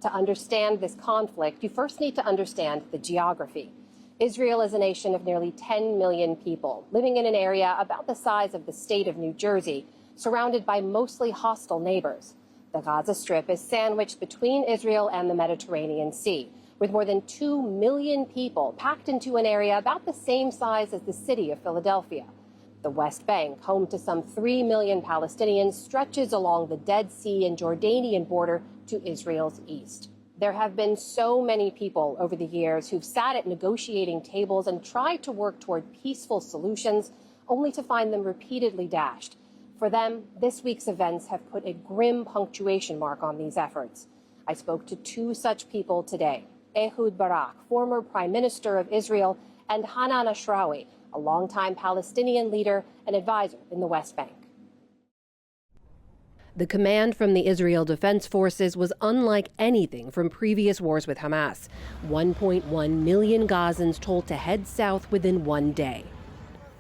To understand this conflict, you first need to understand the geography. Israel is a nation of nearly 10 million people, living in an area about the size of the state of New Jersey, surrounded by mostly hostile neighbors. The Gaza Strip is sandwiched between Israel and the Mediterranean Sea, with more than 2 million people packed into an area about the same size as the city of Philadelphia. The West Bank, home to some 3 million Palestinians, stretches along the Dead Sea and Jordanian border to Israel's east. There have been so many people over the years who've sat at negotiating tables and tried to work toward peaceful solutions, only to find them repeatedly dashed. For them, this week's events have put a grim punctuation mark on these efforts. I spoke to two such people today, Ehud Barak, former Prime Minister of Israel, and Hanan Ashrawi, a longtime Palestinian leader and advisor in the West Bank. The command from the Israel Defense Forces was unlike anything from previous wars with Hamas. 1.1 million Gazans told to head south within one day.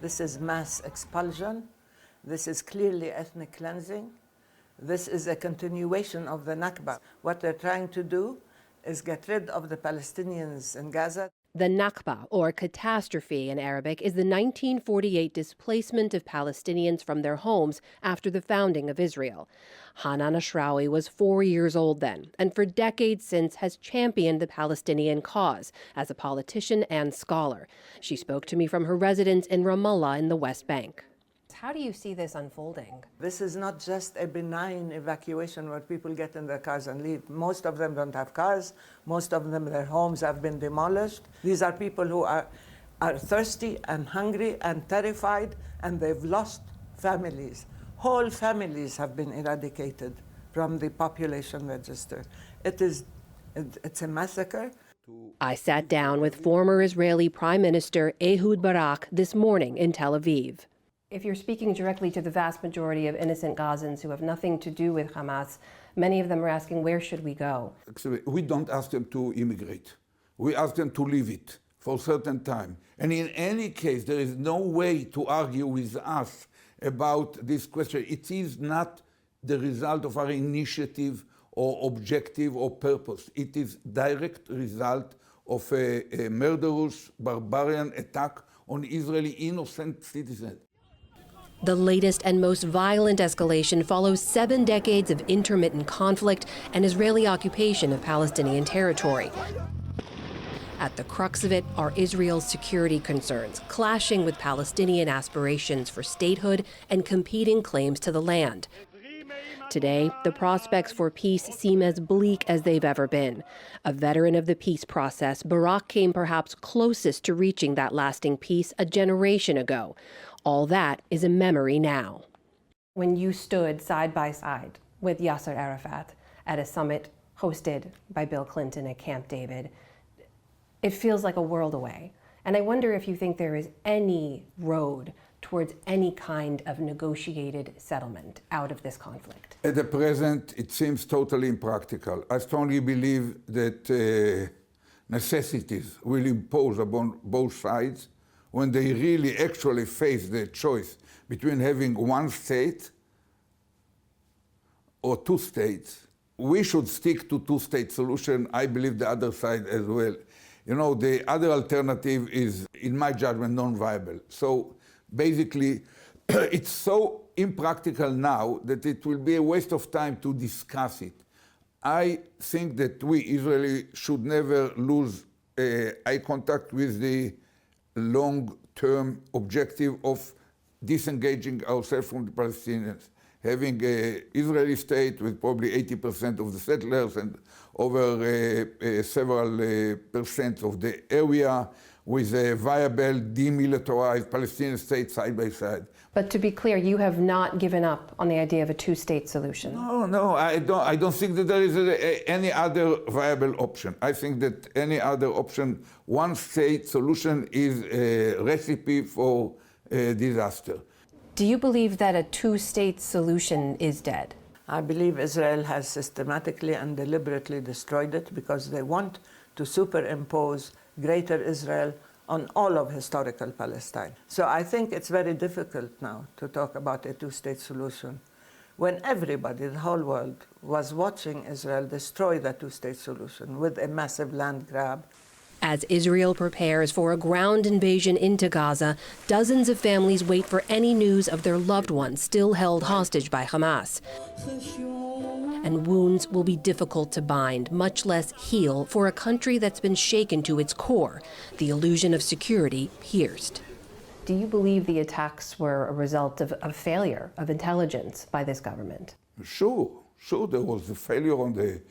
This is mass expulsion. This is clearly ethnic cleansing. This is a continuation of the Nakba. What they're trying to do is get rid of the Palestinians in Gaza. The Nakba, or catastrophe in Arabic, is the 1948 displacement of Palestinians from their homes after the founding of Israel. Hanan Ashrawi was 4 years old then, and for decades since has championed the Palestinian cause as a politician and scholar. She spoke to me from her residence in Ramallah in the West Bank. How do you see this unfolding? This is not just a benign evacuation where people get in their cars and leave. Most of them don't have cars. Most of them, their homes have been demolished. These are people who are thirsty and hungry and terrified, and they've lost families. Whole families have been eradicated from the population register. It's a massacre. I sat down with former Israeli Prime Minister Ehud Barak this morning in Tel Aviv. If you're speaking directly to the vast majority of innocent Gazans who have nothing to do with Hamas, many of them are asking, where should we go? Actually, we don't ask them to immigrate. We ask them to leave it for a certain time. And in any case, there is no way to argue with us about this question. It is not the result of our initiative or objective or purpose. It is direct result of a murderous, barbarian attack on Israeli innocent citizens. The latest and most violent escalation follows 7 decades of intermittent conflict and Israeli occupation of Palestinian territory. At the crux of it are Israel's security concerns, clashing with Palestinian aspirations for statehood and competing claims to the land. Today, the prospects for peace seem as bleak as they've ever been. A veteran of the peace process, Barak came perhaps closest to reaching that lasting peace a generation ago. All that is a memory now. When you stood side by side with Yasser Arafat at a summit hosted by Bill Clinton at Camp David, it feels like a world away. And I wonder if you think there is any road towards any kind of negotiated settlement out of this conflict. At the present, it seems totally impractical. I strongly believe that necessities will impose upon both sides when they really actually face the choice between having one state or two states. We should stick to two-state solution. I believe the other side as well. You know, the other alternative is, in my judgment, non-viable. So basically, it's so impractical now that it will be a waste of time to discuss it. I think that we, Israelis, should never lose eye contact with the long-term objective of disengaging ourselves from the Palestinians. Having an Israeli state with probably 80% of the settlers and over several percent of the area, with a viable, demilitarized Palestinian state side by side. But to be clear, you have not given up on the idea of a two-state solution. No, I don't think that there is any other viable option. I think that any other option, one-state solution, is a recipe for disaster. Do you believe that a two-state solution is dead? I believe Israel has systematically and deliberately destroyed it because they want to superimpose Greater Israel on all of historical Palestine. So I think it's very difficult now to talk about a two-state solution when everybody, the whole world, was watching Israel destroy the two-state solution with a massive land grab. As Israel prepares for a ground invasion into Gaza, dozens of families wait for any news of their loved ones still held hostage by Hamas. And wounds will be difficult to bind, much less heal, for a country that's been shaken to its core, the illusion of security pierced. Do you believe the attacks were a result of failure of intelligence by this government? Sure, there was a failure on the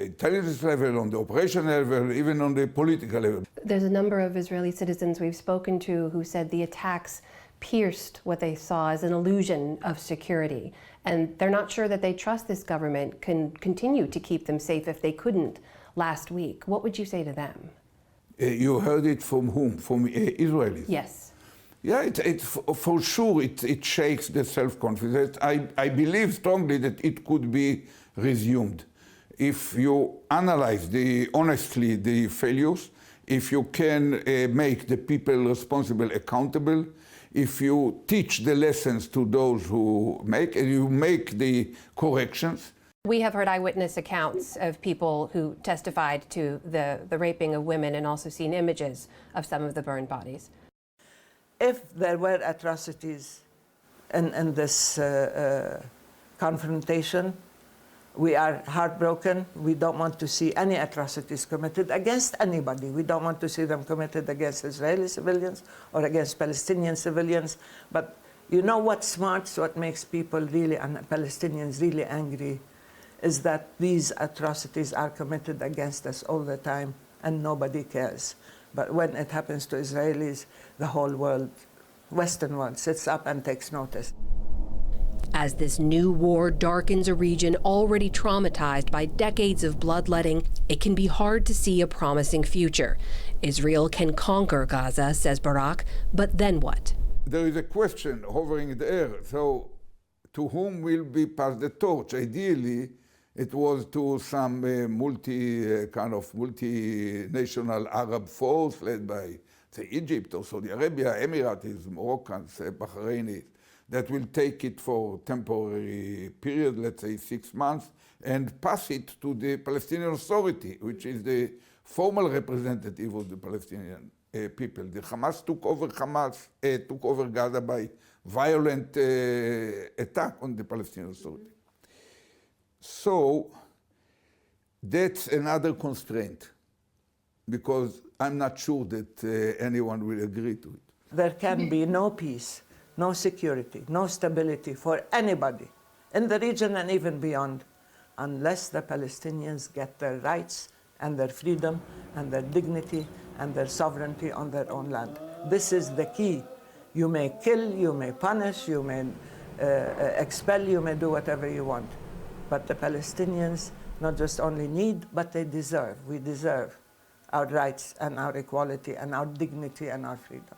intelligence level, on the operational level, even on the political level. There's a number of Israeli citizens we've spoken to who said the attacks pierced what they saw as an illusion of security. And they're not sure that they trust this government can continue to keep them safe if they couldn't last week. What would you say to them? You heard it from whom? From Israelis? Yes. Yeah, for sure it shakes the self-confidence. I believe strongly that it could be resumed. If you analyze honestly the failures, if you can make the people responsible accountable, if you teach the lessons to those who make, and you make the corrections. We have heard eyewitness accounts of people who testified to the raping of women and also seen images of some of the burned bodies. If there were atrocities in this confrontation, we are heartbroken. We don't want to see any atrocities committed against anybody. We don't want to see them committed against Israeli civilians or against Palestinian civilians. But you know what's smart, what makes people really, and Palestinians really angry, is that these atrocities are committed against us all the time and nobody cares. But when it happens to Israelis, the whole world, Western world, sits up and takes notice. As this new war darkens a region already traumatized by decades of bloodletting, it can be hard to see a promising future. Israel can conquer Gaza, says Barak, but then what? There is a question hovering in the air. So to whom will be passed the torch? Ideally, it was to some multinational Arab force led by, say, Egypt or Saudi Arabia, Emiratis, Moroccans, Bahrainis, that will take it for temporary period, let's say 6 months, and pass it to the Palestinian Authority, which is the formal representative of the Palestinian people. The Hamas took over Gaza by violent attack on the Palestinian Authority. So that's another constraint, because I'm not sure that anyone will agree to it. There can be no peace, no security, no stability for anybody in the region and even beyond, unless the Palestinians get their rights and their freedom and their dignity and their sovereignty on their own land. This is the key. You may kill, you may punish, you may expel, you may do whatever you want. But the Palestinians not just only need, but they deserve. We deserve our rights and our equality and our dignity and our freedom.